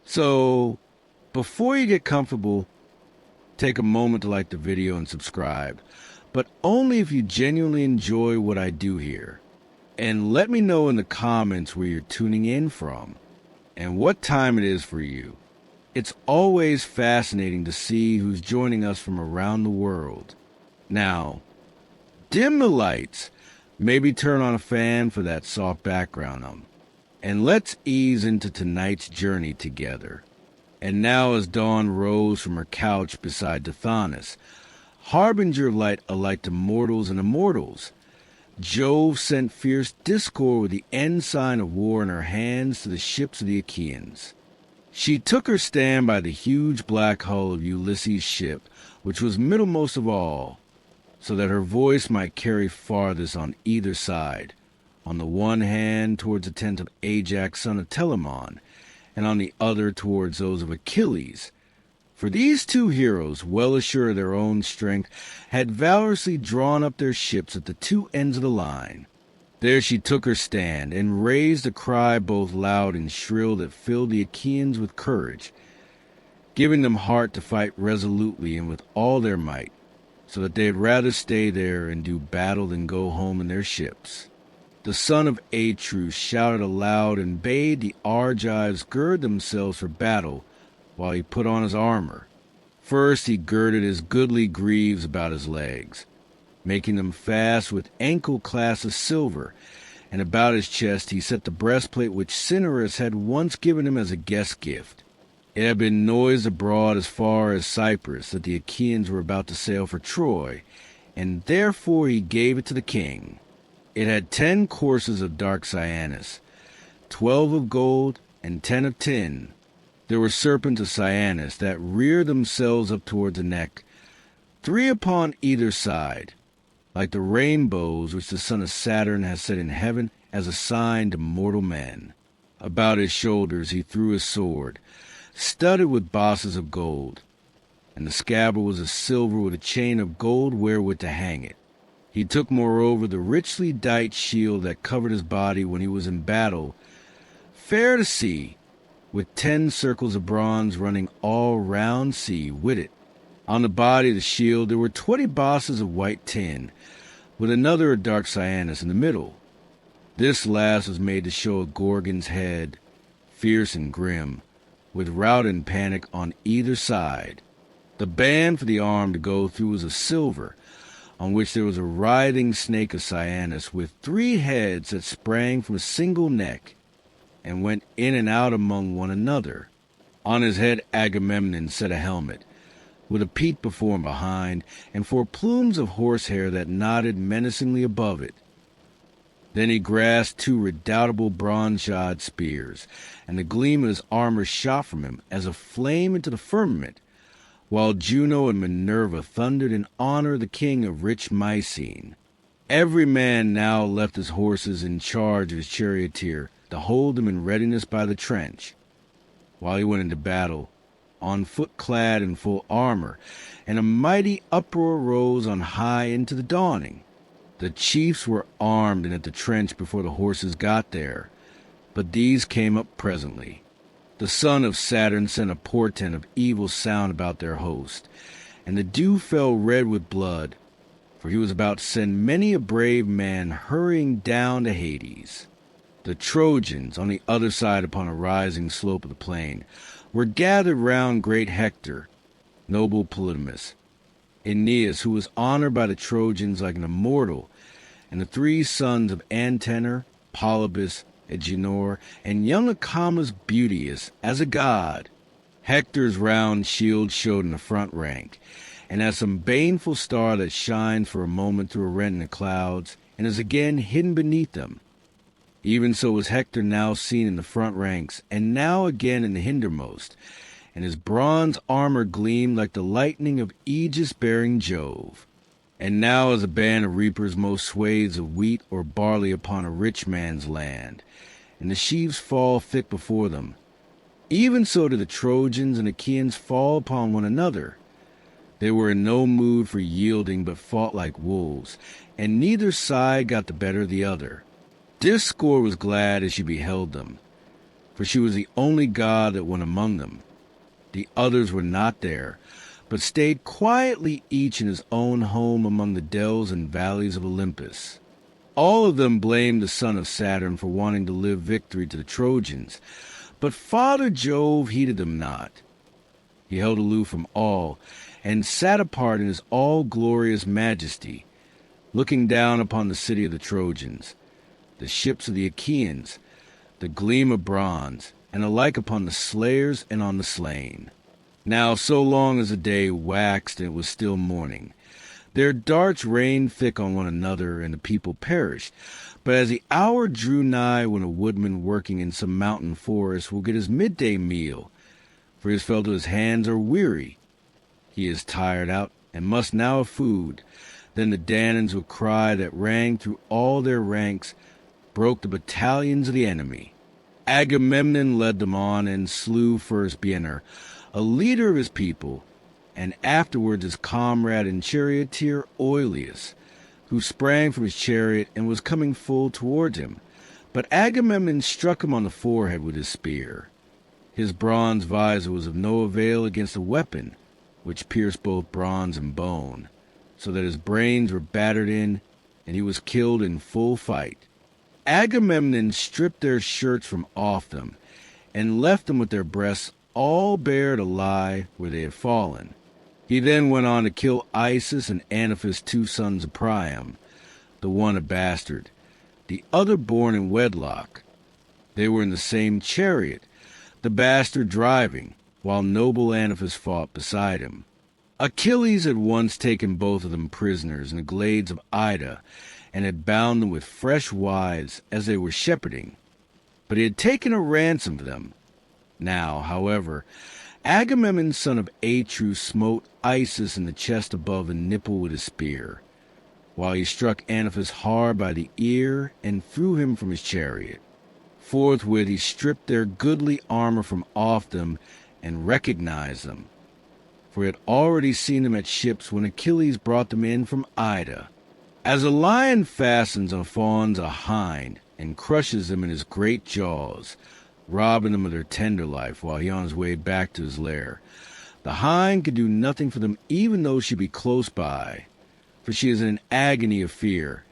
So, before you get comfortable, take a moment to like the video and subscribe, but only if you genuinely enjoy what I do here. And let me know in the comments where you're tuning in from and what time it is for you. It's always fascinating to see who's joining us from around the world. Now, dim the lights, maybe turn on a fan for that soft background and let's ease into tonight's journey together. And now as dawn rose from her couch beside Tithonus, harbinger light alike to mortals and immortals, Jove sent fierce discord with the ensign of war in her hands to the ships of the Achaeans. She took her stand by the huge black hull of Ulysses' ship, which was middlemost of all, so that her voice might carry farthest on either side, on the one hand towards the tent of Ajax son of Telamon, and on the other towards those of Achilles. For these two heroes, well assured of their own strength, had valorously drawn up their ships at the two ends of the line. There she took her stand, and raised a cry both loud and shrill that filled the Achaeans with courage, giving them heart to fight resolutely and with all their might, so that they had rather stay there and do battle than go home in their ships. The son of Atreus shouted aloud and bade the Argives gird themselves for battle while he put on his armor. First he girded his goodly greaves about his legs, making them fast with ankle clasps of silver, and about his chest he set the breastplate which Cinyras had once given him as a guest gift. It had been noised abroad as far as Cyprus that the Achaeans were about to sail for Troy, and therefore he gave it to the king. It had 10 courses of dark cyanus, 12 of gold, and 10 of tin. There were serpents of cyanus that reared themselves up toward the neck, 3 upon either side, like the rainbows which the son of Saturn has set in heaven as a sign to mortal men. About his shoulders he threw his sword, studded with bosses of gold, and the scabbard was of silver with a chain of gold wherewith to hang it. He took moreover the richly dight shield that covered his body when he was in battle, fair to see, with 10 circles of bronze running all round see with it. On the body of the shield there were 20 bosses of white tin, with another of dark cyanus in the middle. This last was made to show a Gorgon's head, fierce and grim, with rout and panic on either side. The band for the arm to go through was of silver, on which there was a writhing snake of cyanus with 3 heads that sprang from a single neck, and went in and out among one another. On his head Agamemnon set a helmet, with a peak before and behind, and 4 plumes of horsehair that nodded menacingly above it. Then he grasped 2 redoubtable bronze-shod spears, and the gleam of his armor shot from him as a flame into the firmament, while Juno and Minerva thundered in honor of the king of rich Mycene. Every man now left his horses in charge of his charioteer to hold them in readiness by the trench, while he went into battle, on foot clad in full armor, and a mighty uproar rose on high into the dawning. The chiefs were armed and at the trench before the horses got there, but these came up presently. The son of Saturn sent a portent of evil sound about their host, and the dew fell red with blood, for he was about to send many a brave man hurrying down to Hades. The Trojans, on the other side upon a rising slope of the plain, were gathered round great Hector, noble Polydamas, Aeneas, who was honored by the Trojans like an immortal, and the 3 sons of Antenor, Polybus, Agenor, and young Acamas Beauteous as a god. Hector's round shield showed in the front rank, and as some baneful star that shines for a moment through a rent in the clouds, and is again hidden beneath them. Even so was Hector now seen in the front ranks, and now again in the hindermost, and his bronze armor gleamed like the lightning of aegis-bearing Jove. And now as a band of reapers mow swathes of wheat or barley upon a rich man's land, and the sheaves fall thick before them, even so did the Trojans and Achaeans fall upon one another. They were in no mood for yielding, but fought like wolves, and neither side got the better of the other. Discord was glad as she beheld them. for she was the only god that went among them. The others were not there, but stayed quietly each in his own home among the dells and valleys of Olympus. All of them blamed the son of Saturn for wanting to live victory to the Trojans, but Father Jove heeded them not. He held aloof from all, and sat apart in his all-glorious majesty, looking down upon the city of the Trojans, the ships of the Achaeans, the gleam of bronze, and alike upon the slayers and on the slain. Now so long as the day waxed and it was still morning, their darts rained thick on one another, and the people perished. But as the hour drew nigh when a woodman working in some mountain forest will get his midday meal, for he has felt that his hands are weary, he is tired out, and must now have food, then the Danaans with cry that rang through all their ranks broke the battalions of the enemy. Agamemnon led them on, and slew first Biener, a leader of his people, and afterwards his comrade and charioteer Oileus, who sprang from his chariot and was coming full towards him. But Agamemnon struck him on the forehead with his spear. His bronze visor was of no avail against a weapon which pierced both bronze and bone, so that his brains were battered in, and he was killed in full fight. Agamemnon stripped their shirts from off them, and left them with their breasts all bare to lie where they had fallen. He then went on to kill Isis and Antiphus, 2 sons of Priam, the one a bastard, the other born in wedlock. They were in the same chariot, the bastard driving, while noble Antiphus fought beside him. Achilles had once taken both of them prisoners in the glades of Ida, and had bound them with fresh withes as they were shepherding, but he had taken a ransom for them. Now, however, Agamemnon son of Atreus smote Isis in the chest above the nipple with his spear, while he struck Antiphus hard by the ear and threw him from his chariot. Forthwith he stripped their goodly armor from off them and recognized them, for he had already seen them at ships when Achilles brought them in from Ida. As a lion fastens on fawns a hind and crushes them in his great jaws, robbing them of their tender life while he on his way back to his lair, the hind can do nothing for them even though she be close by, for she is in an agony of fear,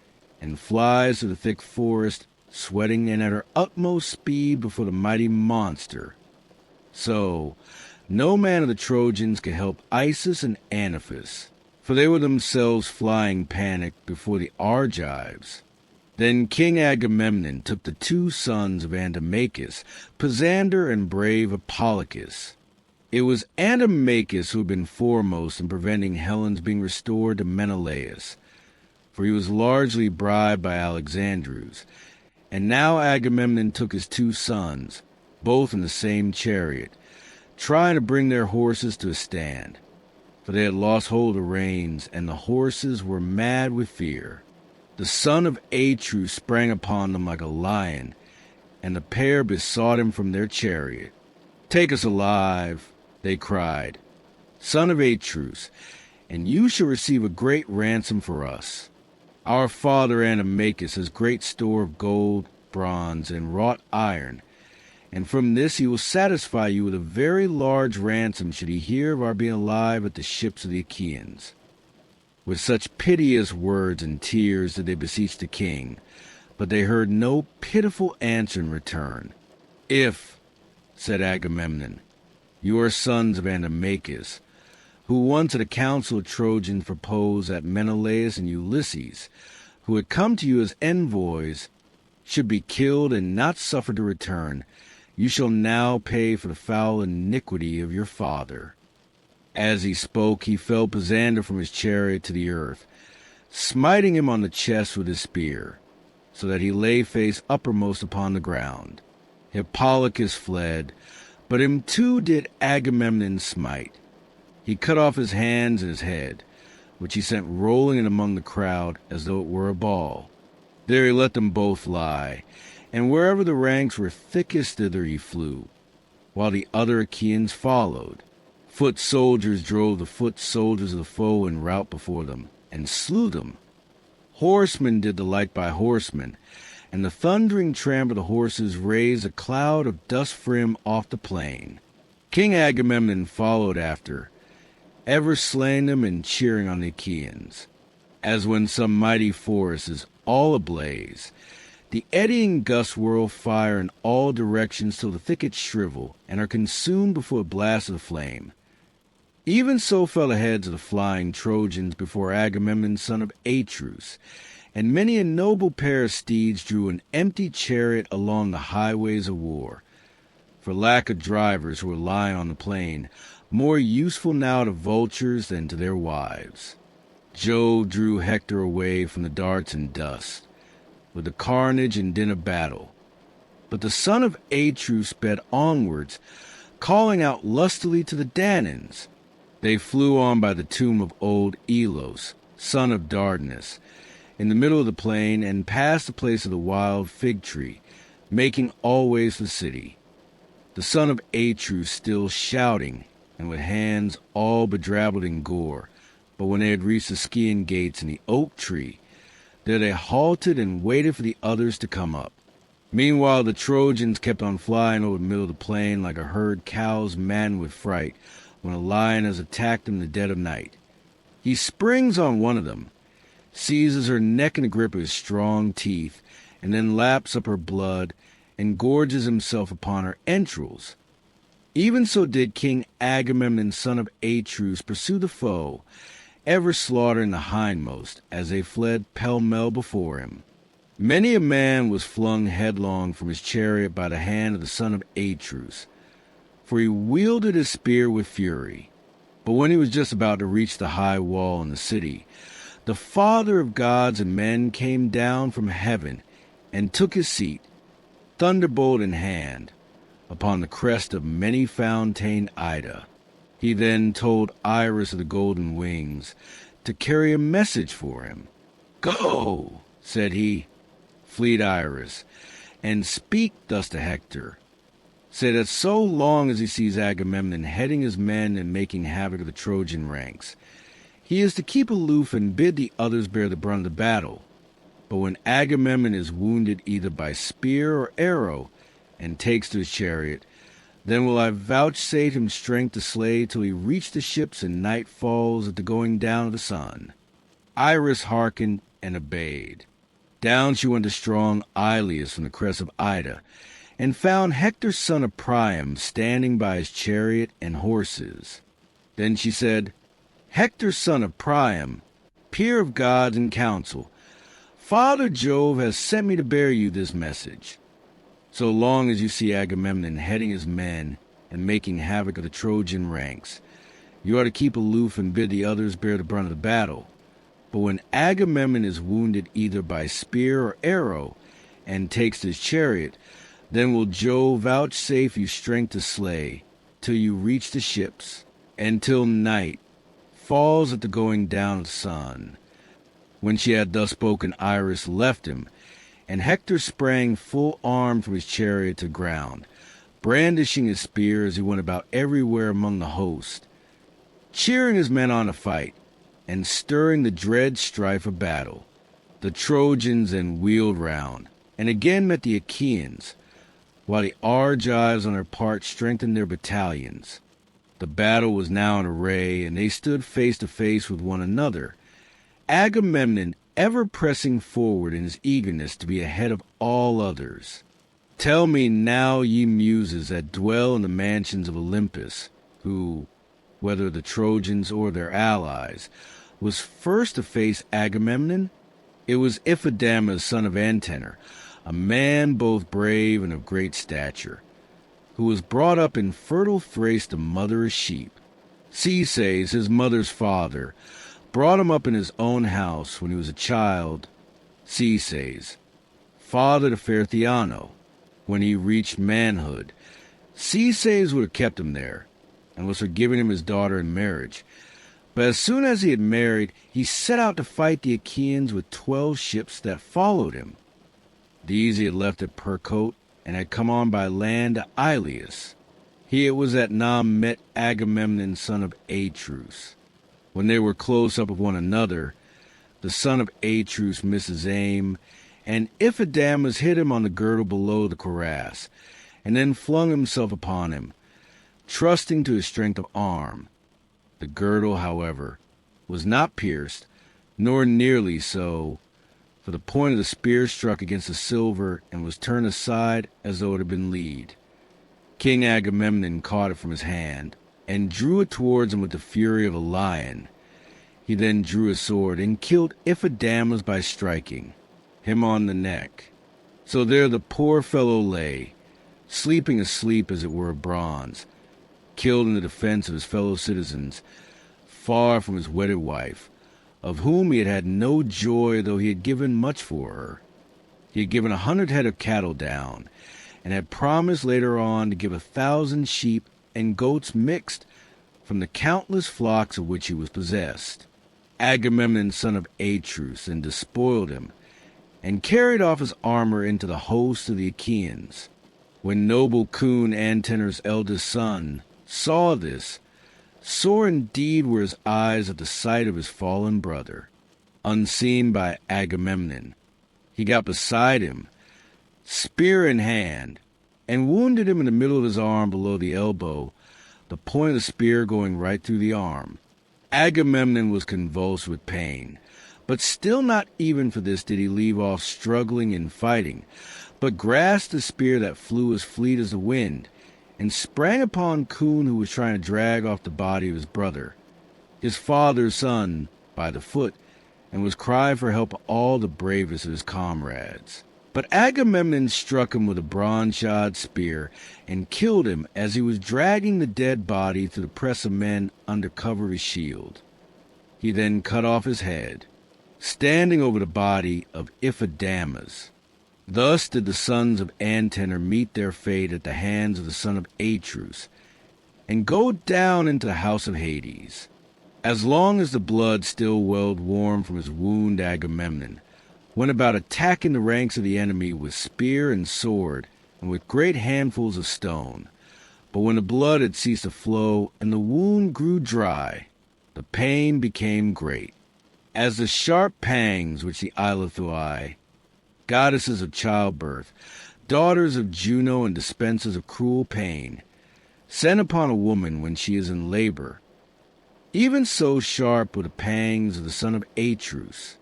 and flies through the thick forest, sweating and at her utmost speed before the mighty monster. So, no man of the Trojans could help Isis and Antiphus, for they were themselves flying panic before the Argives. Then King Agamemnon took the 2 sons of Antimachus, Pisander and brave Hippolochus. It was Antimachus who had been foremost in preventing Helen's being restored to Menelaus, for he was largely bribed by Alexandrus. And now Agamemnon took his 2 sons, both in the same chariot, trying to bring their horses to a stand, for they had lost hold of the reins, and the horses were mad with fear. The son of Atreus sprang upon them like a lion, and the pair besought him from their chariot. "Take us alive," they cried, "son of Atreus, and you shall receive a great ransom for us. Our father Antimachus has great store of gold, bronze, and wrought iron, and from this he will satisfy you with a very large ransom should he hear of our being alive at the ships of the Achaeans." With such piteous words and tears did they beseech the king, but they heard no pitiful answer in return. "If," said Agamemnon, "you are sons of Antimachus, who once at a council of Trojans proposed that Menelaus and Ulysses, who had come to you as envoys, should be killed and not suffered to return, you shall now pay for the foul iniquity of your father." As he spoke, he felled Pisander from his chariot to the earth, smiting him on the chest with his spear, so that he lay face uppermost upon the ground. Hippolochus fled, but him too did Agamemnon smite. He cut off his hands and his head, which he sent rolling in among the crowd as though it were a ball. There he let them both lie, and wherever the ranks were thickest thither he flew, while the other Achaeans followed. Foot soldiers drove the foot soldiers of the foe in rout before them, and slew them. Horsemen did the like by horsemen, and the thundering tramp of the horses raised a cloud of dust from off the plain. King Agamemnon followed after, ever slaying them and cheering on the Achaeans. As when some mighty forest is all ablaze, the eddying gusts whirl fire in all directions till the thickets shrivel and are consumed before a blast of the flame. Even so fell the heads of the flying Trojans before Agamemnon son of Atreus, and many a noble pair of steeds drew an empty chariot along the highways of war, for lack of drivers who were lying on the plain, more useful now to vultures than to their wives. Jove drew Hector away from the darts and dust, with the carnage and din of battle. But the son of Atreus sped onwards, calling out lustily to the Danaans. They flew on by the tomb of old Pylos, son of Dardanus, in the middle of the plain, and past the place of the wild fig tree, making always the city. The son of Atreus still shouting, and with hands all bedrabbled in gore. But when they had reached the Scaean gates and the oak tree, there they halted and waited for the others to come up. Meanwhile the Trojans kept on flying over the middle of the plain like a herd cows maddened with fright when a lion has attacked them in the dead of night. He springs on one of them, seizes her neck in the grip of his strong teeth, and then laps up her blood and gorges himself upon her entrails. Even so did King Agamemnon son of Atreus pursue the foe, ever slaughtering the hindmost as they fled pell-mell before him. Many a man was flung headlong from his chariot by the hand of the son of Atreus, for he wielded his spear with fury. But when he was just about to reach the high wall in the city, the Father of gods and men came down from heaven and took his seat, thunderbolt in hand, upon the crest of many-fountained Ida. He then told Iris of the golden wings to carry a message for him. "Go," said he, fleet Iris, "and speak thus to Hector. Say that so long as he sees Agamemnon heading his men and making havoc of the Trojan ranks, he is to keep aloof and bid the others bear the brunt of the battle. But when Agamemnon is wounded either by spear or arrow and takes to his chariot, then will I vouchsafe him strength to slay till he reach the ships and night falls at the going down of the sun." Iris hearkened and obeyed. Down she went to strong Iliad from the crest of Ida, and found Hector son of Priam standing by his chariot and horses. Then she said, "Hector son of Priam, peer of gods in council, Father Jove has sent me to bear you this message. So long as you see Agamemnon heading his men and making havoc of the Trojan ranks, you are to keep aloof and bid the others bear the brunt of the battle. But when Agamemnon is wounded either by spear or arrow and takes his chariot, then will Jove vouchsafe you strength to slay, till you reach the ships, and till night falls at the going down of the sun." When she had thus spoken, Iris left him, and Hector sprang full armed from his chariot to the ground, brandishing his spear as he went about everywhere among the host, cheering his men on to fight, and stirring the dread strife of battle. The Trojans then wheeled round, and again met the Achaeans, while the Argives on their part strengthened their battalions. The battle was now in array, and they stood face to face with one another, Agamemnon ever pressing forward in his eagerness to be ahead of all others. Tell me now, ye muses that dwell in the mansions of Olympus, who, whether the Trojans or their allies, was first to face Agamemnon? It was Iphidamas son of Antenor, a man both brave and of great stature, who was brought up in fertile Thrace to mother his sheep. Cisses, his mother's father, brought him up in his own house when he was a child. Cisses, father to fair Theano, when he reached manhood. Cisses would have kept him there, and was for giving him his daughter in marriage. But as soon as he had married, he set out to fight the Achaeans with 12 ships that followed him. These he had left at Percote, and had come on by land to Ilias. He it was that Nam met Agamemnon son of Atreus. When they were close up with one another, the son of Atreus missed his aim, And Iphidamas hit him on the girdle below the cuirass, and then flung himself upon him, trusting to his strength of arm. The girdle, however, was not pierced, nor nearly so, for the point of the spear struck against the silver and was turned aside as though it had been lead. King Agamemnon caught it from his hand, and drew it towards him with the fury of a lion. He then drew his sword and killed Iphidamas by striking him on the neck. So there the poor fellow lay, sleeping a sleep as it were of bronze, killed in the defense of his fellow citizens, far from his wedded wife, of whom he had had no joy, though he had given much for her. He had given 100 head of cattle down, and had promised later on to give 1,000 sheep and goats mixed from the countless flocks of which he was possessed. Agamemnon, son of Atreus, then despoiled him, and carried off his armor into the host of the Achaeans. When noble Coon, Antenor's eldest son, saw this, sore indeed were his eyes at the sight of his fallen brother. Unseen by Agamemnon, he got beside him, spear in hand, and wounded him in the middle of his arm below the elbow, the point of the spear going right through the arm. Agamemnon was convulsed with pain, but still not even for this did he leave off struggling and fighting, but grasped the spear that flew as fleet as the wind, and sprang upon Coon, who was trying to drag off the body of his brother, his father's son, by the foot, and was crying for help all the bravest of his comrades. But Agamemnon struck him with a bronze-shod spear, and killed him as he was dragging the dead body through the press of men under cover of his shield. He then cut off his head, standing over the body of Iphidamas. Thus did the sons of Antenor meet their fate at the hands of the son of Atreus, and go down into the house of Hades. As long as the blood still welled warm from his wound, Agamemnon went about attacking the ranks of the enemy with spear and sword, and with great handfuls of stone. But when the blood had ceased to flow, and the wound grew dry, the pain became great, as the sharp pangs which the Eilithuae, goddesses of childbirth, daughters of Juno and dispensers of cruel pain, send upon a woman when she is in labor. Even so sharp were the pangs of the son of Atreus.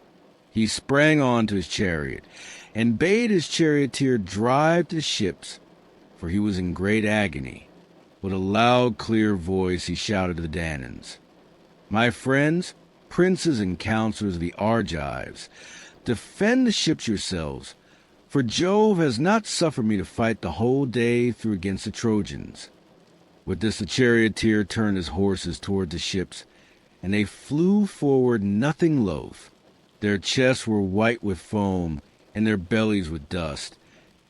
He sprang on to his chariot, and bade his charioteer drive to the ships, for he was in great agony. With a loud, clear voice he shouted to the Danaans, "My friends, princes and counselors of the Argives, defend the ships yourselves, for Jove has not suffered me to fight the whole day through against the Trojans." With this the charioteer turned his horses toward the ships, and they flew forward nothing loath. Their chests were white with foam, and their bellies with dust,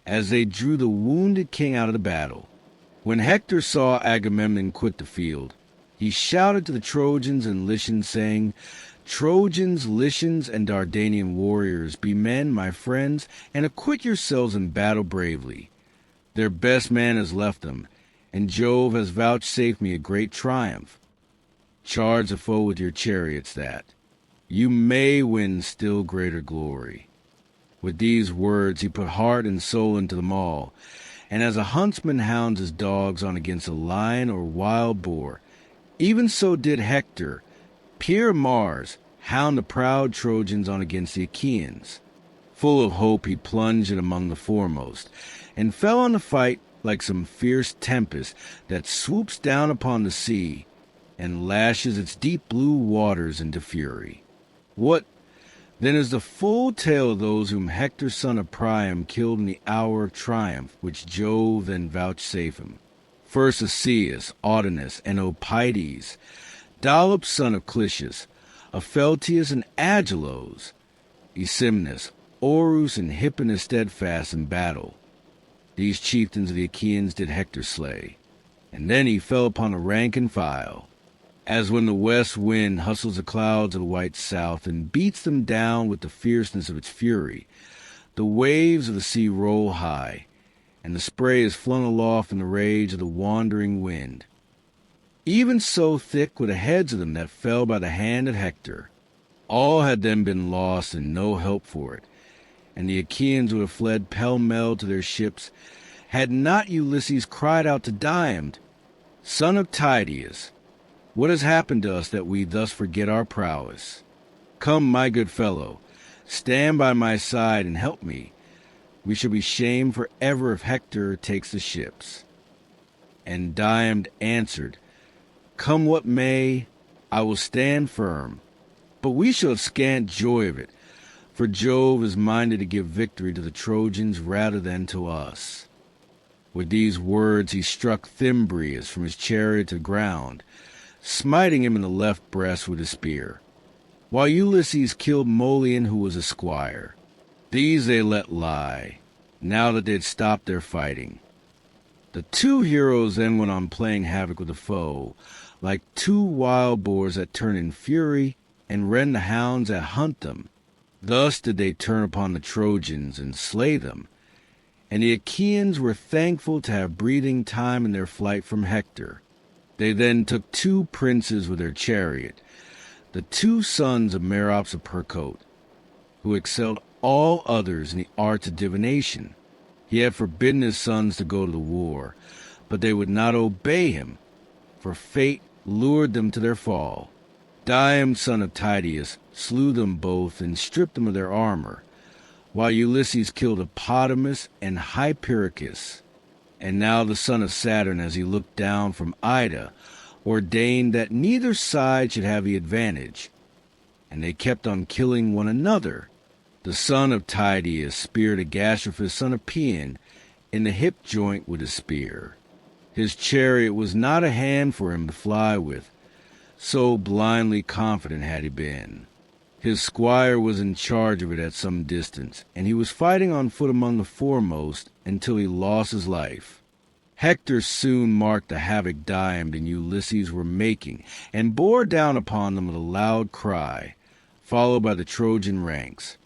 as they drew the wounded king out of the battle. When Hector saw Agamemnon quit the field, he shouted to the Trojans and Lycians, saying, "Trojans, Lycians, and Dardanian warriors, be men, my friends, and acquit yourselves in battle bravely. Their best man has left them, and Jove has vouchsafed me a great triumph. Charge the foe with your chariots, that you may win still greater glory." With these words he put heart and soul into them all, and as a huntsman hounds his dogs on against a lion or wild boar, even so did Hector, peer of Mars, hound the proud Trojans on against the Achaeans. Full of hope he plunged in among the foremost, and fell on the fight like some fierce tempest that swoops down upon the sea, and lashes its deep blue waters into fury. What, then, is the full tale of those whom Hector son of Priam killed in the hour of triumph, which Jove then vouchsafed him? First Odysseus, Odysseus, and Opides, Dolops son of Clitius, Opheltius and Agelos, Aesymnus, Orus, and Hipponus steadfast in battle. These chieftains of the Achaeans did Hector slay, and then he fell upon the rank and file, as when the west wind hustles the clouds of the white south and beats them down with the fierceness of its fury. The waves of the sea roll high, and the spray is flung aloft in the rage of the wandering wind. Even so thick were the heads of them that fell by the hand of Hector. All had then been lost and no help for it, and the Achaeans would have fled pell-mell to their ships, had not Ulysses cried out to Diomed, "Son of Tydeus, what has happened to us that we thus forget our prowess? Come, my good fellow, stand by my side and help me. We shall be shamed forever if Hector takes the ships." And Diomed answered, "Come what may, I will stand firm, but we shall have scant joy of it, for Jove is minded to give victory to the Trojans rather than to us." With these words he struck Thymbraeus from his chariot to the ground, smiting him in the left breast with a spear, while Ulysses killed Molion, who was a squire. These they let lie, now that they had stopped their fighting. The two heroes then went on playing havoc with the foe, like two wild boars that turn in fury and rend the hounds that hunt them. Thus did they turn upon the Trojans and slay them, and the Achaeans were thankful to have breathing time in their flight from Hector. They then took two princes with their chariot, the two sons of Merops of Percote, who excelled all others in the arts of divination. He had forbidden his sons to go to the war, but they would not obey him, for fate lured them to their fall. Diomed, son of Tydeus, slew them both and stripped them of their armor, while Ulysses killed Hippodamus and Hypericus. And now the son of Saturn, as he looked down from Ida, ordained that neither side should have the advantage, and they kept on killing one another. The son of Tydeus speared Agastropus, son of Paeon, in the hip joint with a spear. His chariot was not a hand for him to fly with, so blindly confident had he been. His squire was in charge of it at some distance, and he was fighting on foot among the foremost until he lost his life. Hector soon marked the havoc Diomed and Ulysses were making, and bore down upon them with a loud cry, followed by the Trojan ranks.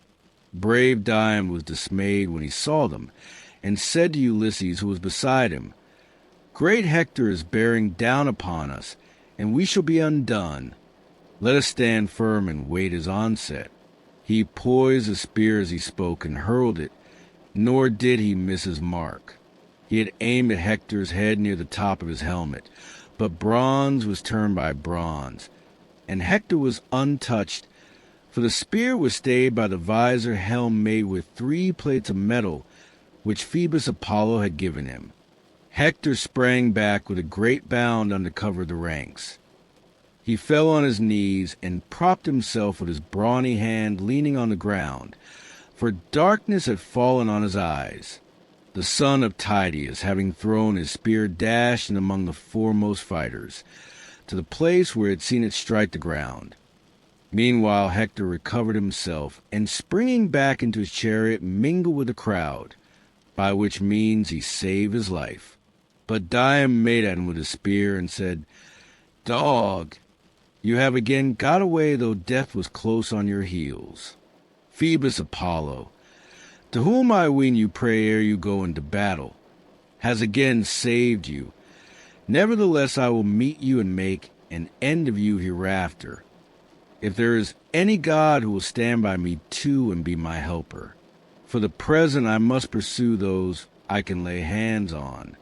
Brave Diomed was dismayed when he saw them, and said to Ulysses, who was beside him, "Great Hector is bearing down upon us, and we shall be undone. Let us stand firm and wait his onset." He poised a spear as he spoke and hurled it, nor did he miss his mark. He had aimed at Hector's head near the top of his helmet, but bronze was turned by bronze, and Hector was untouched, for the spear was stayed by the visor helm made with 3 plates of metal, which Phoebus Apollo had given him. Hector sprang back with a great bound under cover of the ranks. He fell on his knees and propped himself with his brawny hand leaning on the ground, for darkness had fallen on his eyes. The son of Tydeus, having thrown his spear, dashed in among the foremost fighters, to the place where he had seen it strike the ground. Meanwhile Hector recovered himself, and springing back into his chariot mingled with the crowd, by which means he saved his life. But Diomed made at him with his spear and said, "Dog, you have again got away, though death was close on your heels. Phoebus Apollo, to whom I ween you pray ere you go into battle, has again saved you. Nevertheless I will meet you and make an end of you hereafter, if there is any god who will stand by me too and be my helper. For the present I must pursue those I can lay hands on."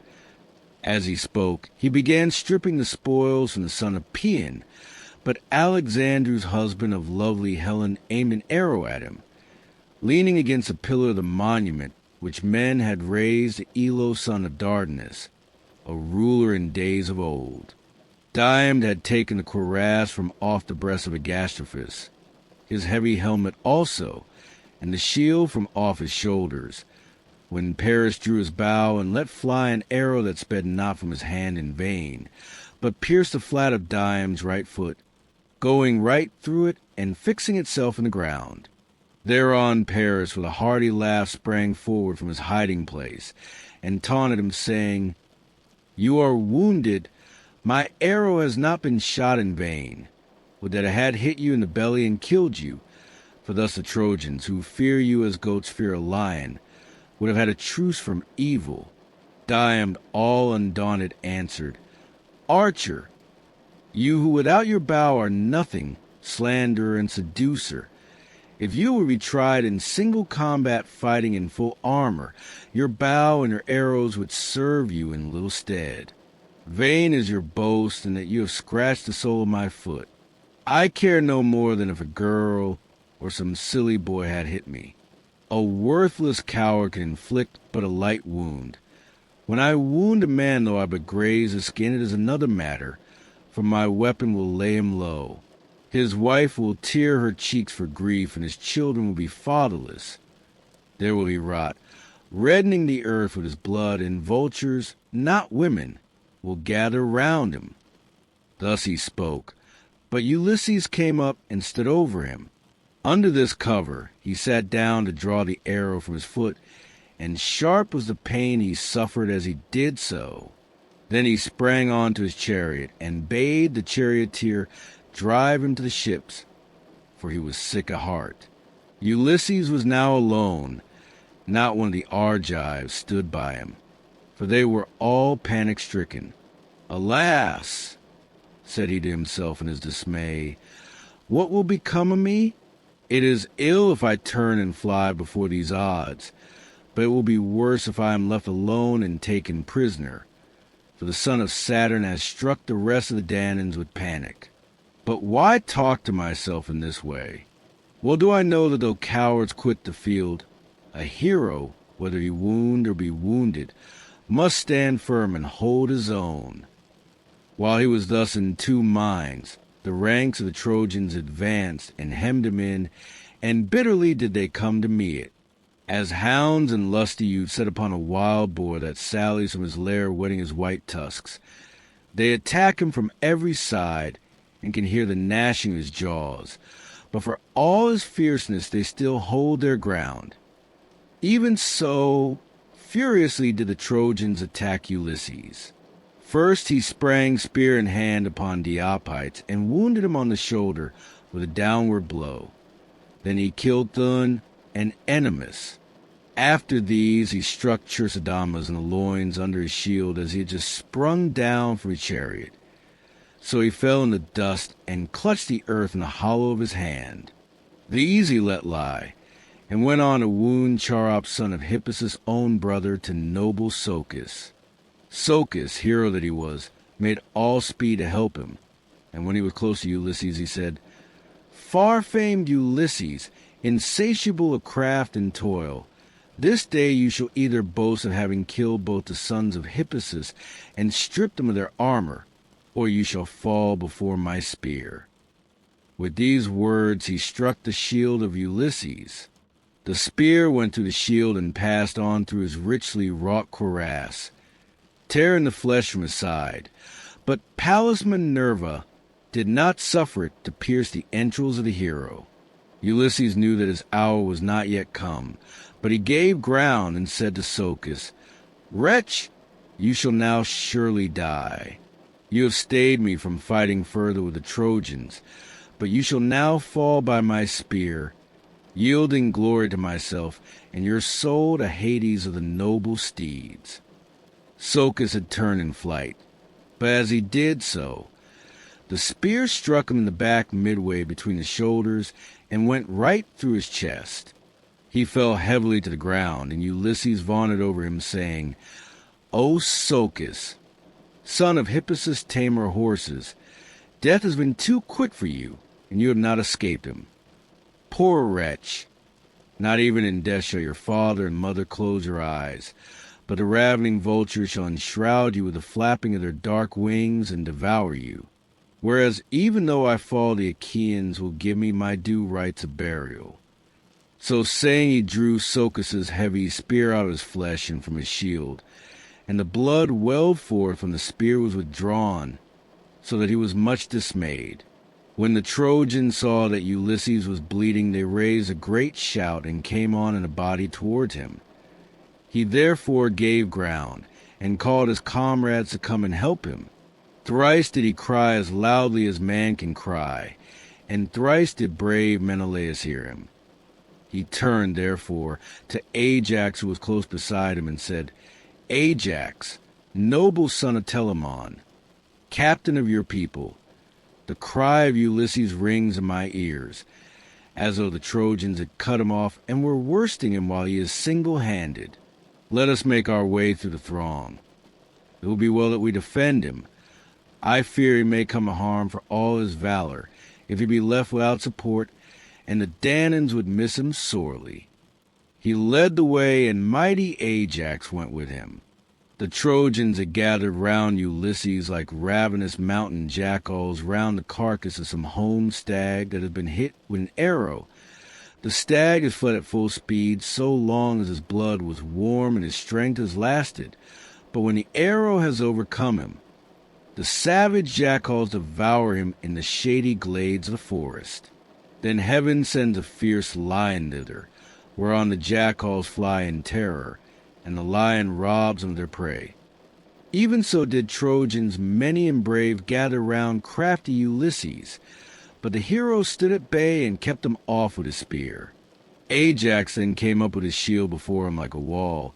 As he spoke, he began stripping the spoils from the son of Paeon, but Alexander's husband of lovely Helen aimed an arrow at him. Leaning against a pillar of the monument which men had raised to Ilo, son of Dardanus, a ruler in days of old, Diomed had taken the cuirass from off the breast of Agastropus, his heavy helmet also, and the shield from off his shoulders, when Paris drew his bow and let fly an arrow that sped not from his hand in vain, but pierced the flat of Diomed's right foot, going right through it and fixing itself in the ground. Thereon Paris with a hearty laugh sprang forward from his hiding place, and taunted him, saying, "You are wounded. My arrow has not been shot in vain. Would that it had hit you in the belly and killed you, for thus the Trojans, who fear you as goats fear a lion, would have had a truce from evil." Diomed, all undaunted, answered, "Archer, you who without your bow are nothing, slanderer and seducer, If you would be tried in single combat fighting in full armor, your bow and your arrows would serve you in little stead. Vain is your boast, and that you have scratched the sole of my foot. I care no more than if a girl or some silly boy had hit me. A worthless coward can inflict but a light wound. When I wound a man, though I but graze his skin, it is another matter, for my weapon will lay him low. His wife will tear her cheeks for grief, and his children will be fatherless. There will he rot, reddening the earth with his blood, and vultures, not women, will gather round him. Thus he spoke, but Ulysses came up and stood over him. Under this cover he sat down to draw the arrow from his foot, and sharp was the pain he suffered as he did so. Then he sprang on to his chariot, and bade the charioteer drive him to the ships, for he was sick at heart. Ulysses was now alone. Not one of the Argives stood by him, for they were all panic-stricken. "Alas," said he to himself in his dismay, "what will become of me? It is ill if I turn and fly before these odds, but it will be worse if I am left alone and taken prisoner, for the son of Saturn has struck the rest of the Danaans with panic. But why talk to myself in this way? Well do I know that though cowards quit the field, a hero, whether he wound or be wounded, must stand firm and hold his own." While he was thus in two minds, the ranks of the Trojans advanced and hemmed him in, and bitterly did they come to meet it, as hounds and lusty youths set upon a wild boar that sallies from his lair whetting his white tusks. They attack him from every side, and can hear the gnashing of his jaws, but for all his fierceness they still hold their ground. Even so, furiously did the Trojans attack Ulysses. First he sprang spear in hand upon Diomedes, and wounded him on the shoulder with a downward blow. Then he killed Coon and Ennemus. After these he struck Chersidamas in the loins under his shield as he had just sprung down from his chariot. So he fell in the dust and clutched the earth in the hollow of his hand. These he let lie, and went on to wound Charops, son of Hippasus' own brother, to noble Socus. Socus, hero that he was, made all speed to help him, and when he was close to Ulysses, he said, "Far-famed Ulysses, insatiable of craft and toil, this day you shall either boast of having killed both the sons of Hippasus and stripped them of their armor, or you shall fall before my spear." With these words he struck the shield of Ulysses. The spear went through the shield and passed on through his richly wrought cuirass, tearing the flesh from his side. But Pallas Minerva did not suffer it to pierce the entrails of the hero. Ulysses knew that his hour was not yet come, but he gave ground and said to Socus, "Wretch, you shall now surely die. You have stayed me from fighting further with the Trojans, but you shall now fall by my spear, yielding glory to myself, and your soul to Hades of the noble steeds." Socus had turned in flight, but as he did so, the spear struck him in the back midway between the shoulders and went right through his chest. He fell heavily to the ground, and Ulysses vaunted over him, saying, "O Socus, son of Hippasus, tamer of horses, death has been too quick for you, and you have not escaped him. Poor wretch! Not even in death shall your father and mother close your eyes, but the ravening vultures shall enshroud you with the flapping of their dark wings and devour you. Whereas even though I fall, the Achaeans will give me my due rites of burial." So saying, he drew Socus's heavy spear out of his flesh and from his shield, and the blood welled forth when the spear was withdrawn, so that he was much dismayed. When the Trojans saw that Ulysses was bleeding, they raised a great shout and came on in a body towards him. He therefore gave ground, and called his comrades to come and help him. Thrice did he cry as loudly as man can cry, and thrice did brave Menelaus hear him. He turned, therefore, to Ajax, who was close beside him, and said, "Ajax, noble son of Telamon, captain of your people, the cry of Ulysses rings in my ears, as though the Trojans had cut him off and were worsting him while he is single-handed. Let us make our way through the throng. It will be well that we defend him. I fear he may come a harm for all his valor, if he be left without support, and the Danaans would miss him sorely. He led the way, and mighty Ajax went with him. The Trojans had gathered round Ulysses like ravenous mountain jackals round the carcass of some home stag that had been hit with an arrow. The stag has fled at full speed so long as his blood was warm and his strength has lasted, but when the arrow has overcome him, the savage jackals devour him in the shady glades of the forest. Then heaven sends a fierce lion thither, whereon the jackals fly in terror, and the lion robs them of their prey. Even so did Trojans many and brave gather round crafty Ulysses, but the hero stood at bay and kept them off with his spear. Ajax then came up with his shield before him like a wall,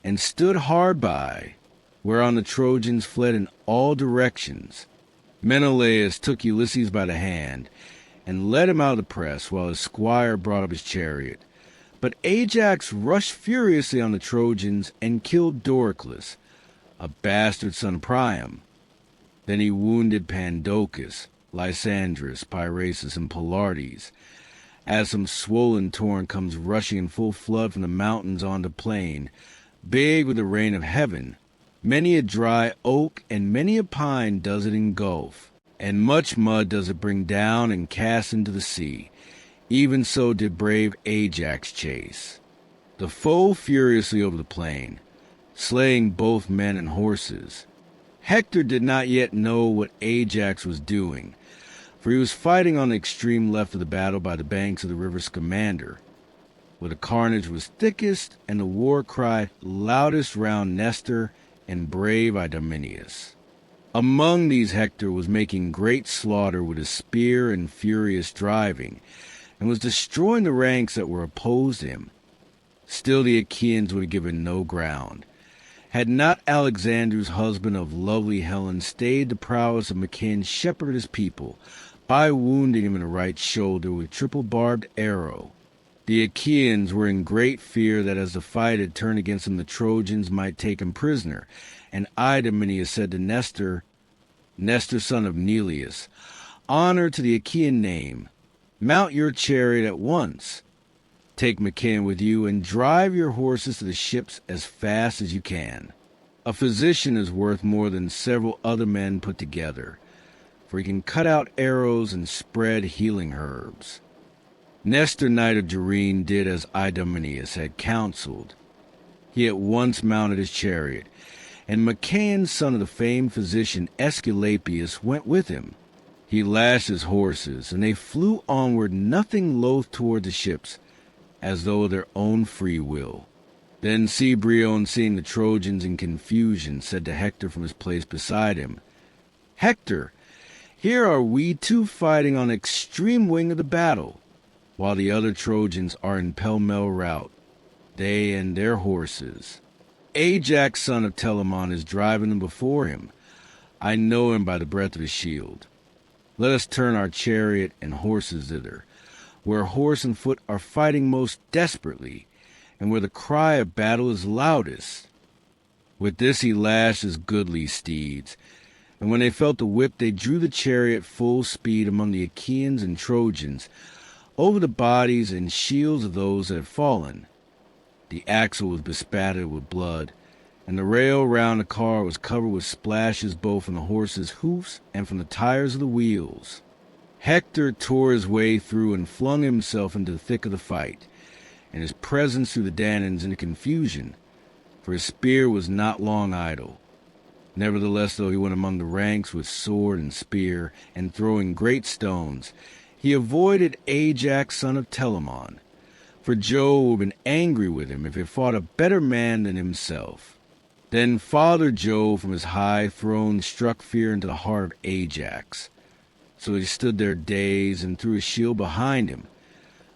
and stood hard by, whereon the Trojans fled in all directions. Menelaus took Ulysses by the hand, and led him out of the press, while his squire brought up his chariot. But Ajax rushed furiously on the Trojans, and killed Patroclus, a bastard son of Priam. Then he wounded Pandocus, Lysandrus, Pyrasus, and Pilartes, as some swollen torrent comes rushing in full flood from the mountains on the plain, big with the rain of heaven. Many a dry oak and many a pine does it engulf, and much mud does it bring down and cast into the sea. Even so did brave Ajax chase the foe furiously over the plain, slaying both men and horses. Hector did not yet know what Ajax was doing, for he was fighting on the extreme left of the battle by the banks of the river Scamander, where the carnage was thickest and the war cry loudest round Nestor and brave Idomeneus. Among these Hector was making great slaughter with his spear and furious driving, and was destroying the ranks that were opposed to him. Still the Achaeans would have given no ground, had not Alexander's husband of lovely Helen stayed the prowess of Machaon shepherd his people, by wounding him in the right shoulder with triple-barbed arrow. The Achaeans were in great fear that as the fight had turned against them, the Trojans might take him prisoner, and Idomeneus said to Nestor, son of Neleus, "Honor to the Achaean name. Mount your chariot at once. Take Machaon with you, and drive your horses to the ships as fast as you can. A physician is worth more than several other men put together, for he can cut out arrows and spread healing herbs." Nestor, knight of Gerene, did as Idomeneus had counseled. He at once mounted his chariot, and Machaon, son of the famed physician Aesculapius, went with him. He lashed his horses, and they flew onward, nothing loath toward the ships, as though of their own free will. Then Cebriones, seeing the Trojans in confusion, said to Hector from his place beside him, "Hector, here are we two fighting on the extreme wing of the battle, while the other Trojans are in pell-mell rout, they and their horses. Ajax, son of Telamon, is driving them before him. I know him by the breadth of his shield. Let us turn our chariot and horses thither, where horse and foot are fighting most desperately, and where the cry of battle is loudest." With this he lashed his goodly steeds, and when they felt the whip, they drew the chariot full speed among the Achaeans and Trojans, over the bodies and shields of those that had fallen. The axle was bespattered with blood, and the rail round the car was covered with splashes both from the horses' hoofs and from the tires of the wheels. Hector tore his way through and flung himself into the thick of the fight, and his presence threw the Danaans into confusion, for his spear was not long idle. Nevertheless, though he went among the ranks with sword and spear, and throwing great stones, he avoided Ajax, son of Telamon, for Jove would have been angry with him if he fought a better man than himself. Then Father Jove from his high throne struck fear into the heart of Ajax. So he stood there dazed and threw his shield behind him,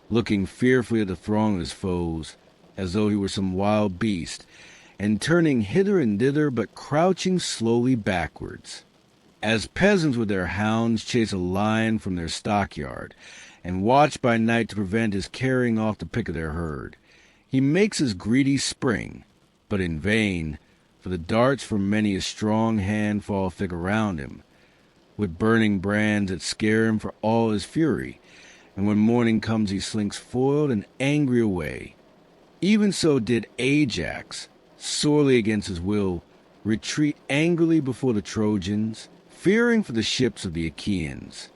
looking fearfully at the throng of his foes, as though he were some wild beast, and turning hither and thither, but crouching slowly backwards, as peasants with their hounds chase a lion from their stockyard, and watch by night to prevent his carrying off the pick of their herd. He makes his greedy spring, but in vain, for the darts from many a strong hand fall thick around him, with burning brands that scare him for all his fury, and when morning comes he slinks foiled and angry away. Even so did Ajax, sorely against his will, retreat angrily before the Trojans, fearing for the ships of the Achaeans.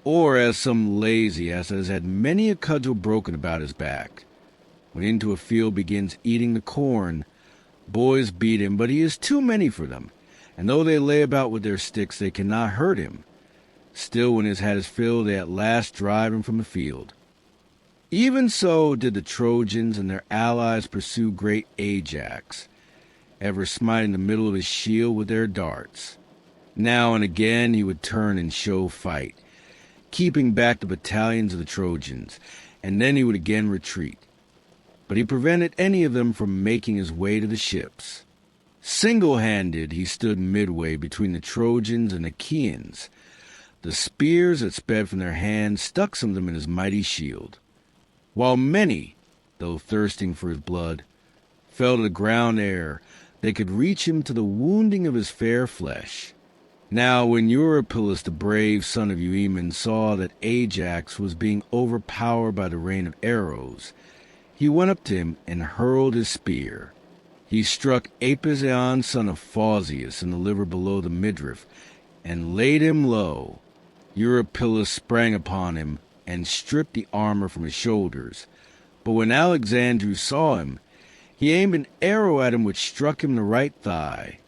Or as some lazy ass that has had many a cudgel broken about his back, when into a field begins eating the corn, boys beat him, but he is too many for them, and though they lay about with their sticks, they cannot hurt him. Still, when his hat is filled, they at last drive him from the field. Even so did the Trojans and their allies pursue great Ajax, ever smiting the middle of his shield with their darts. Now and again he would turn and show fight, keeping back the battalions of the Trojans, and then he would again retreat. But he prevented any of them from making his way to the ships. Single-handed he stood midway between the Trojans and Achaeans. The spears that sped from their hands stuck some of them in his mighty shield, while many, though thirsting for his blood, fell to the ground ere they could reach him to the wounding of his fair flesh. Now when Eurypylus, the brave son of Euaemon, saw that Ajax was being overpowered by the rain of arrows, he went up to him and hurled his spear. He struck Apisaon, son of Phausius, in the liver below the midriff, and laid him low. Eurypylus sprang upon him and stripped the armor from his shoulders. But when Alexandrus saw him, he aimed an arrow at him which struck him in the right thigh.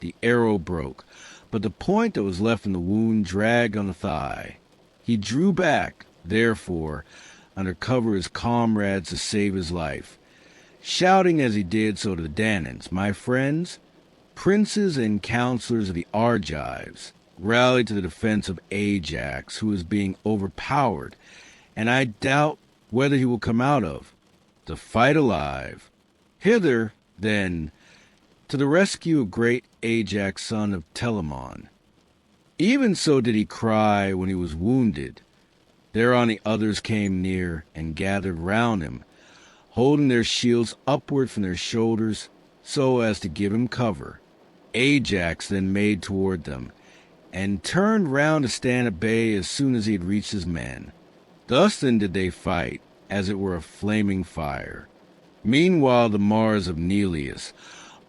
The arrow broke, but the point that was left in the wound dragged on the thigh. He drew back, therefore, under cover of his comrades to save his life, shouting as he did so to the Danaans, "My friends, princes and counselors of the Argives, rallied to the defense of Ajax, who is being overpowered, and I doubt whether he will come out of the fight alive. Hither, then, to the rescue of great Ajax, son of Telamon." Even so did he cry when he was wounded. Thereon the others came near and gathered round him, holding their shields upward from their shoulders so as to give him cover. Ajax then made toward them, and turned round to stand at bay as soon as he had reached his men. Thus then did they fight, as it were a flaming fire. Meanwhile the Mars of Neleus,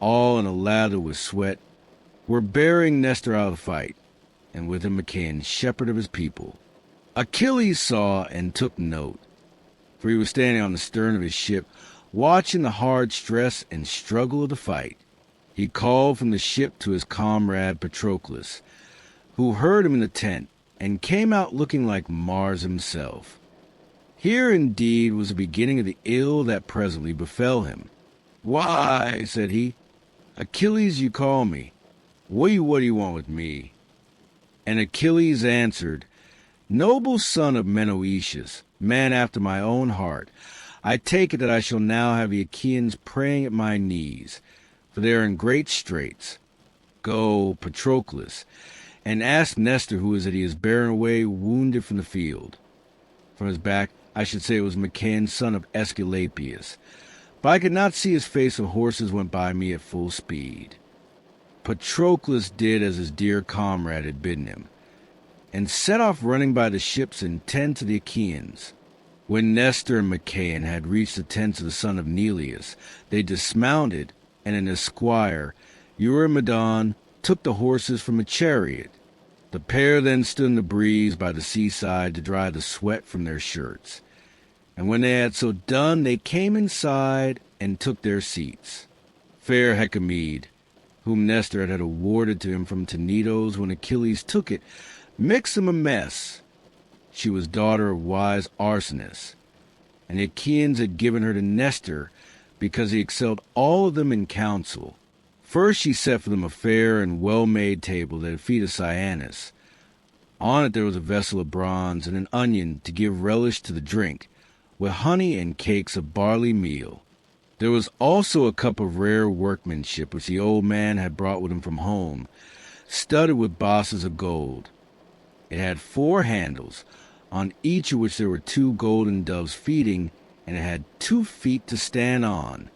all in a lather with sweat, were bearing Nestor out of the fight, and with him Machaon, shepherd of his people. Achilles saw and took note, for he was standing on the stern of his ship, watching the hard stress and struggle of the fight. He called from the ship to his comrade Patroclus, who heard him in the tent, and came out looking like Mars himself. Here indeed was the beginning of the ill that presently befell him. "Why," said he, "Achilles you call me. What do you want with me?" And Achilles answered, "Noble son of Menoetius, man after my own heart, I take it that I shall now have the Achaeans praying at my knees, for they are in great straits. Go, Patroclus, and ask Nestor who is it he is bearing away wounded from the field." From his back, I should say it was Machaon, son of Aesculapius, but I could not see his face, for horses went by me at full speed. Patroclus did as his dear comrade had bidden him, and set off running by the ships and tents of the Achaeans. When Nestor and Machaon had reached the tents of the son of Neleus, they dismounted, and an esquire, Eurymedon, took the horses from a chariot. The pair then stood in the breeze by the seaside to dry the sweat from their shirts. And when they had so done, they came inside and took their seats. Fair Hecamede, whom Nestor had awarded to him from Tenedos when Achilles took it, mixed them a mess. She was daughter of wise Arsinus, and the Achaeans had given her to Nestor because he excelled all of them in counsel. First she set for them a fair and well-made table at the feet of Cyanus. On it there was a vessel of bronze and an onion to give relish to the drink, with honey and cakes of barley meal. There was also a cup of rare workmanship which the old man had brought with him from home, studded with bosses of gold. It had 4 handles, on each of which there were 2 golden doves feeding, and it had 2 feet to stand on.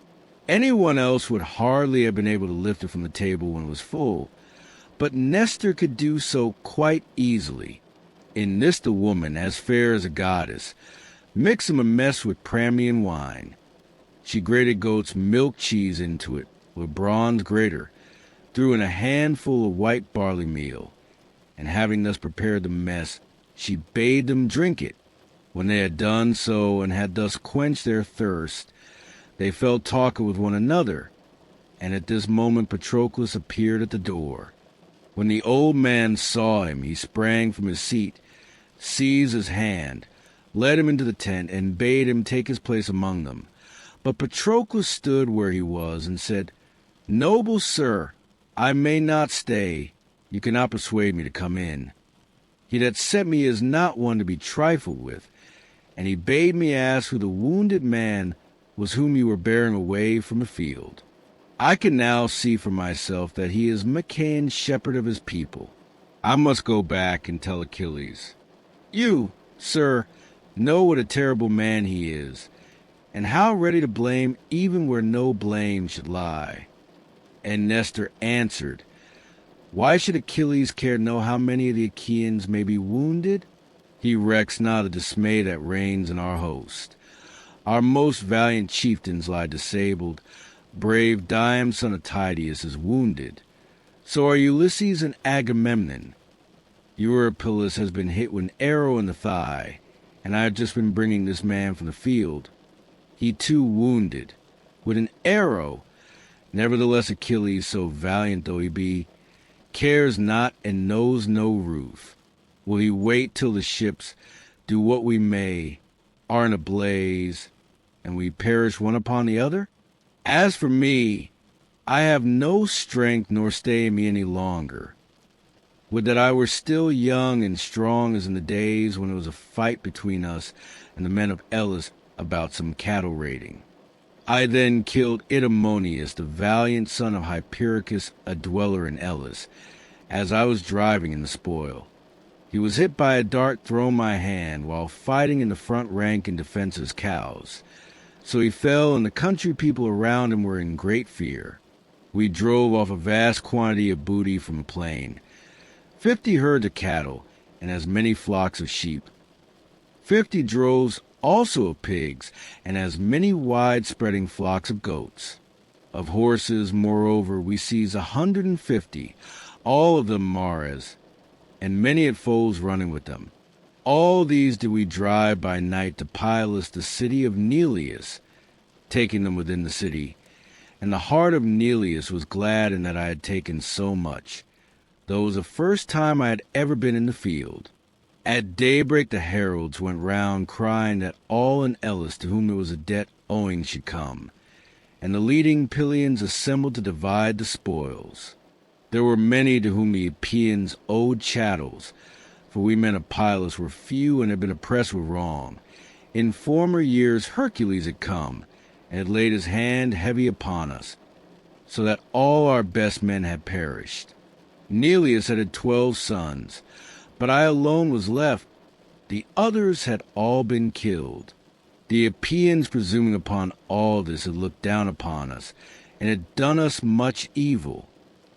Anyone else would hardly have been able to lift it from the table when it was full, but Nestor could do so quite easily. In this the woman, as fair as a goddess, mixed him a mess with Pramnian wine. She grated goat's milk cheese into it with a bronze grater, threw in a handful of white barley meal, and having thus prepared the mess, she bade them drink it. When they had done so and had thus quenched their thirst, they fell talking with one another, and at this moment Patroclus appeared at the door. When the old man saw him, he sprang from his seat, seized his hand, led him into the tent, and bade him take his place among them. But Patroclus stood where he was and said, "Noble sir, I may not stay. You cannot persuade me to come in. He that sent me is not one to be trifled with, and he bade me ask who the wounded man was whom you were bearing away from the field. I can now see for myself that he is Machaon, shepherd of his people. I must go back and tell Achilles. You, sir, know what a terrible man he is, and how ready to blame even where no blame should lie." And Nestor answered, "Why should Achilles care to know how many of the Achaeans may be wounded? He recks not the dismay that reigns in our host. Our most valiant chieftains lie disabled. Brave Diomedes, son of Tydeus, is wounded. So are Ulysses and Agamemnon. Eurypylus has been hit with an arrow in the thigh, and I have just been bringing this man from the field. He too wounded, with an arrow. Nevertheless Achilles, so valiant though he be, cares not and knows no ruth. Will he wait till the ships, do what we may, are in a blaze, and we perish one upon the other? As for me, I have no strength nor stay in me any longer. Would that I were still young and strong as in the days when it was a fight between us and the men of Elis about some cattle raiding. I then killed Idomeneus, the valiant son of Hypericus, a dweller in Elis, as I was driving in the spoil. He was hit by a dart thrown my hand while fighting in the front rank in defense of his cows. So he fell, and the country people around him were in great fear. We drove off a vast quantity of booty from the plain, 50 herds of cattle, and as many flocks of sheep, 50 droves also of pigs, and as many wide-spreading flocks of goats. Of horses, moreover, we seized 150, all of them mares, and many at foals running with them. All these did we drive by night to Pylos, the city of Neleus, taking them within the city. And the heart of Neleus was glad in that I had taken so much, though it was the first time I had ever been in the field. At daybreak the heralds went round crying that all in Elis to whom there was a debt owing should come, and the leading Pylians assembled to divide the spoils. There were many to whom the Epeans owed chattels, for we men of Pylos were few and had been oppressed with wrong. In former years Hercules had come, and had laid his hand heavy upon us, so that all our best men had perished. Neleus had 12 sons, but I alone was left. The others had all been killed. The Epeans, presuming upon all this, had looked down upon us, and had done us much evil.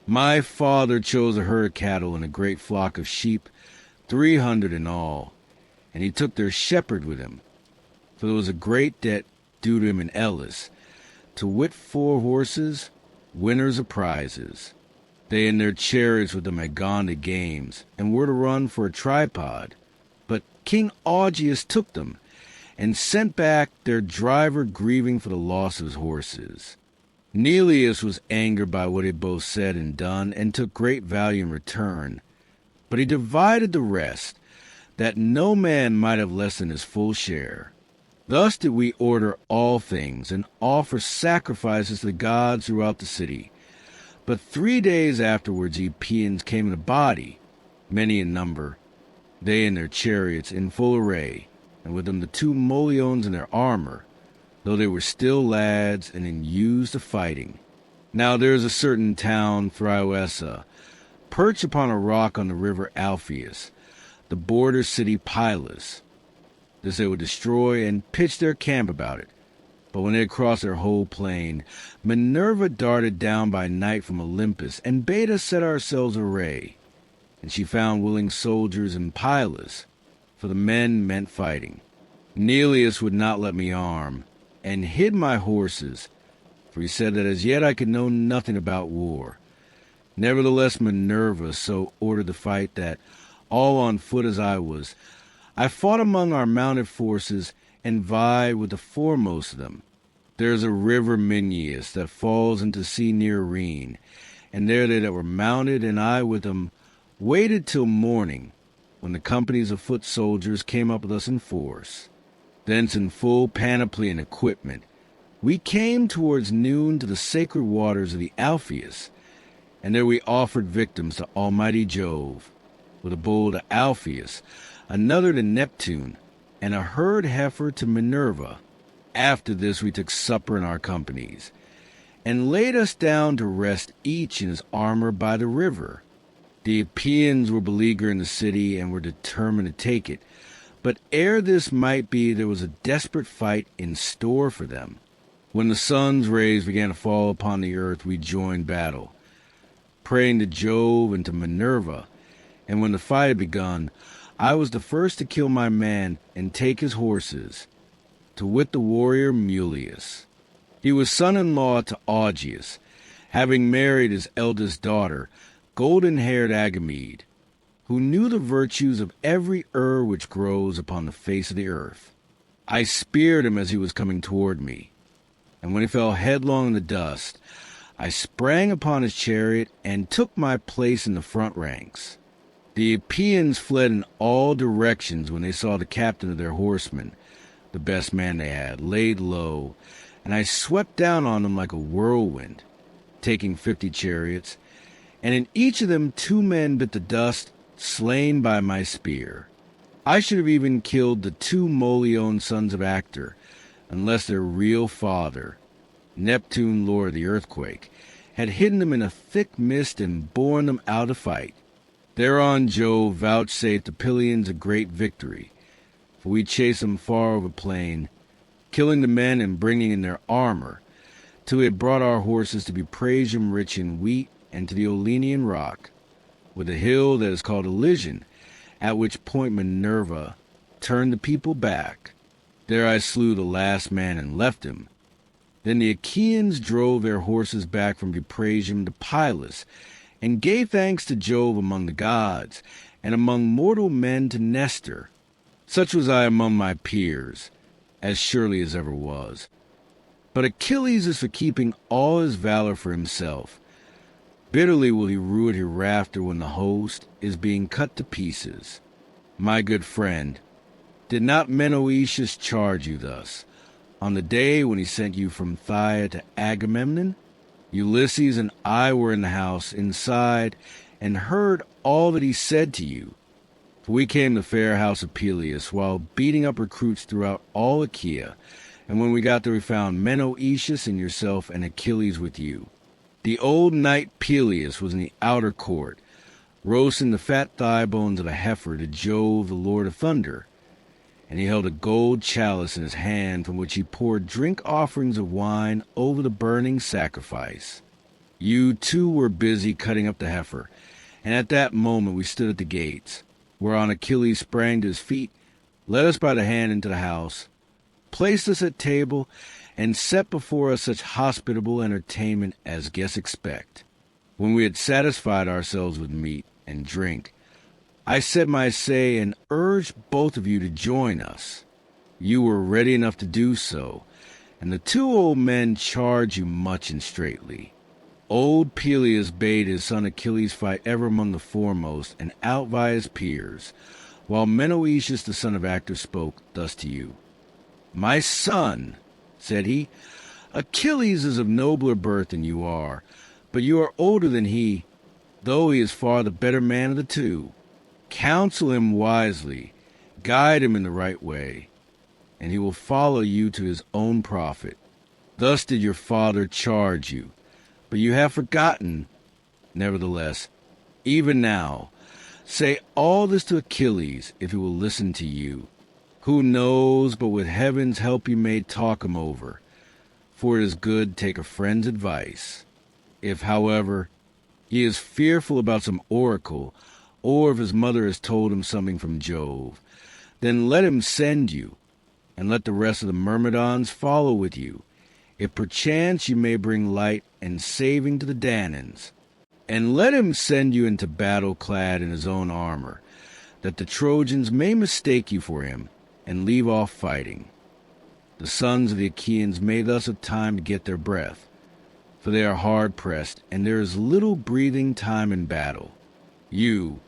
My father chose a herd of cattle and a great flock of sheep, 300 in all, and he took their shepherd with him, for there was a great debt due to him in Elis, to wit 4 horses, winners of prizes. They and their chariots with them had gone to games, and were to run for a tripod, but King Augeas took them, and sent back their driver grieving for the loss of his horses. Neleus was angered by what he had both said and done, and took great value in return. But he divided the rest, that no man might have less than his full share. Thus did we order all things, and offer sacrifices to the gods throughout the city. But 3 days afterwards the Epeans came in a body, many in number, they and their chariots in full array, and with them the 2 Moliones in their armor, though they were still lads and in used to fighting. Now there is a certain town, Thryoessa, perched upon a rock on the river Alpheus, the border city Pylos, This they would destroy and pitch their camp about it. But when they had crossed their whole plain, Minerva darted down by night from Olympus and bade us set ourselves array. And she found willing soldiers in Pylos, for the men meant fighting. Neleus would not let me arm, and hid my horses, for he said that as yet I could know nothing about war. Nevertheless Minerva so ordered the fight that, all on foot as I was, I fought among our mounted forces and vied with the foremost of them. There is a river Minyas that falls into sea near Rhene, and there they that were mounted, and I with them, waited till morning, when the companies of foot soldiers came up with us in force. Thence in full panoply and equipment, we came towards noon to the sacred waters of the Alpheus, and there we offered victims to almighty Jove, with a bull to Alpheus, another to Neptune, and a herd heifer to Minerva. After this we took supper in our companies, and laid us down to rest each in his armor by the river. The Achaeans were beleaguering the city, and were determined to take it, but ere this might be, there was a desperate fight in store for them. When the sun's rays began to fall upon the earth, we joined battle, praying to Jove and to Minerva, and when the fight had begun, I was the first to kill my man and take his horses, to wit the warrior Mulius. He was son-in-law to Augeas, having married his eldest daughter, golden-haired Agamemnon, who knew the virtues of every herb which grows upon the face of the earth. I speared him as he was coming toward me, and when he fell headlong in the dust, I sprang upon his chariot and took my place in the front ranks. The Achaeans fled in all directions when they saw the captain of their horsemen, the best man they had, laid low, and I swept down on them like a whirlwind, taking 50 chariots, and in each of them 2 men bit the dust, slain by my spear. I should have even killed the 2 Moleon sons of Hector, unless their real father, Neptune, lord of the earthquake, had hidden them in a thick mist and borne them out to fight. Thereon Jove vouchsafed the Pylians a great victory, for we chased them far over plain, killing the men and bringing in their armor, till we had brought our horses to be Prasium rich in wheat and to the Olenian rock, with a hill that is called Elysian, at which point Minerva turned the people back. There I slew the last man and left him. Then the Achaeans drove their horses back from Buprasium to Pylos, and gave thanks to Jove among the gods, and among mortal men to Nestor. Such was I among my peers, as surely as ever was. But Achilles is for keeping all his valor for himself. Bitterly will he rue it hereafter when the host is being cut to pieces. My good friend, did not Menoetius charge you thus, on the day when he sent you from Phthia to Agamemnon? Ulysses and I were in the house inside, and heard all that he said to you. For we came to fair house of Pylos, while beating up recruits throughout all Achaea, and when we got there we found Menoetius and yourself and Achilles with you. The old knight Pylos was in the outer court, roasting the fat thigh bones of a heifer to Jove, the lord of thunder, and he held a gold chalice in his hand from which he poured drink offerings of wine over the burning sacrifice. You too were busy cutting up the heifer, and at that moment we stood at the gates, whereon Achilles sprang to his feet, led us by the hand into the house, placed us at table, and set before us such hospitable entertainment as guests expect. When we had satisfied ourselves with meat and drink, I said my say and urged both of you to join us. You were ready enough to do so, and the 2 old men charged you much and straitly. Old Peleus bade his son Achilles fight ever among the foremost and outvie his peers, while Menoetius the son of Hector spoke thus to you. My son, said he, Achilles is of nobler birth than you are, but you are older than he, though he is far the better man of the 2. Counsel him wisely, guide him in the right way, and he will follow you to his own profit. Thus did your father charge you, but you have forgotten. Nevertheless, even now, say all this to Achilles if he will listen to you. Who knows but with heaven's help you may talk him over, for it is good to take a friend's advice. If, however, he is fearful about some oracle, or if his mother has told him something from Jove, then let him send you, and let the rest of the Myrmidons follow with you, if perchance you may bring light and saving to the Danaans. And let him send you into battle clad in his own armor, that the Trojans may mistake you for him, and leave off fighting. The sons of the Achaeans may thus have time to get their breath, for they are hard-pressed, and there is little breathing time in battle. You,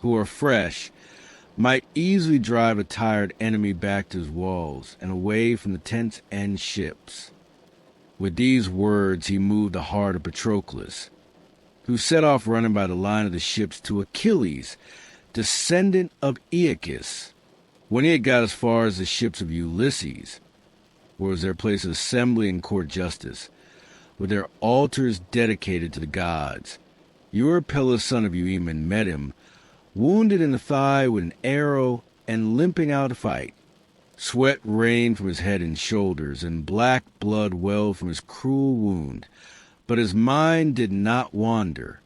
who are fresh, might easily drive a tired enemy back to his walls and away from the tents and ships. With these words he moved the heart of Patroclus, who set off running by the line of the ships to Achilles, descendant of Aeacus. When he had got as far as the ships of Ulysses, where was their place of assembly and court justice, with their altars dedicated to the gods, Eurypylus, son of Euaemon, met him, wounded in the thigh with an arrow and limping out of fight. Sweat rained from his head and shoulders, and black blood welled from his cruel wound. But his mind did not wander.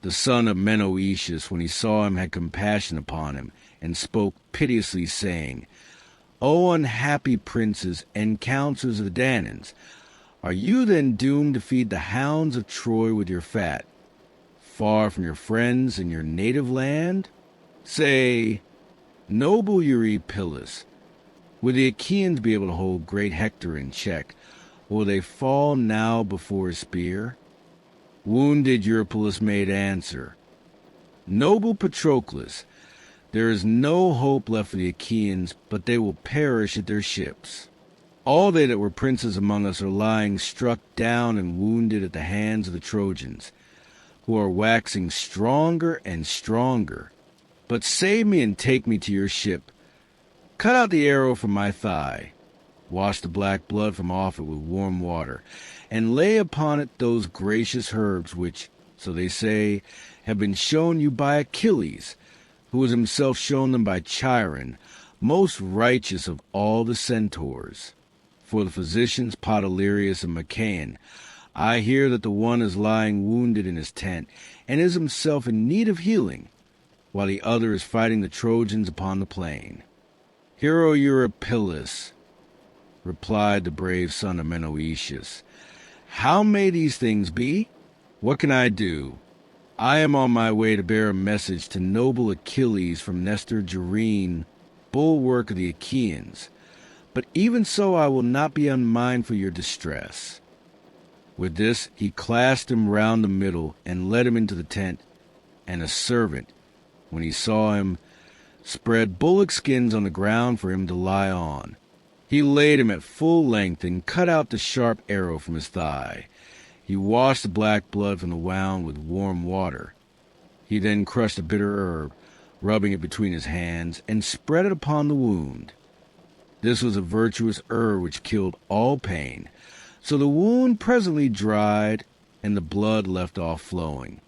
The son of Menoetius, when he saw him, had compassion upon him, and spoke piteously, saying, O unhappy princes and counselors of the Danaans, are you then doomed to feed the hounds of Troy with your fat, far from your friends and your native land? Say, noble Eurypylus, will the Achaeans be able to hold great Hector in check, or will they fall now before his spear? Wounded Eurypylus made answer, Noble Patroclus, there is no hope left for the Achaeans, but they will perish at their ships. All they that were princes among us are lying struck down and wounded at the hands of the Trojans, who are waxing stronger and stronger. But save me and take me to your ship. Cut out the arrow from my thigh, wash the black blood from off it with warm water, and lay upon it those gracious herbs which, so they say, have been shown you by Achilles, who was himself shown them by Chiron, most righteous of all the centaurs. For the physicians Podalirius and Machaon, I hear that the one is lying wounded in his tent, and is himself in need of healing, while the other is fighting the Trojans upon the plain. Hero Eurypylus, replied the brave son of Menoetius, how may these things be? What can I do? I am on my way to bear a message to noble Achilles from Nestor Gerene, bulwark of the Achaeans. But even so I will not be unmindful of your distress. With this he clasped him round the middle, and led him into the tent, and a servant, when he saw him, spread bullock skins on the ground for him to lie on. He laid him at full length, and cut out the sharp arrow from his thigh. He washed the black blood from the wound with warm water. He then crushed a bitter herb, rubbing it between his hands, and spread it upon the wound. This was a virtuous herb which killed all pain, so the wound presently dried, and the blood left off flowing.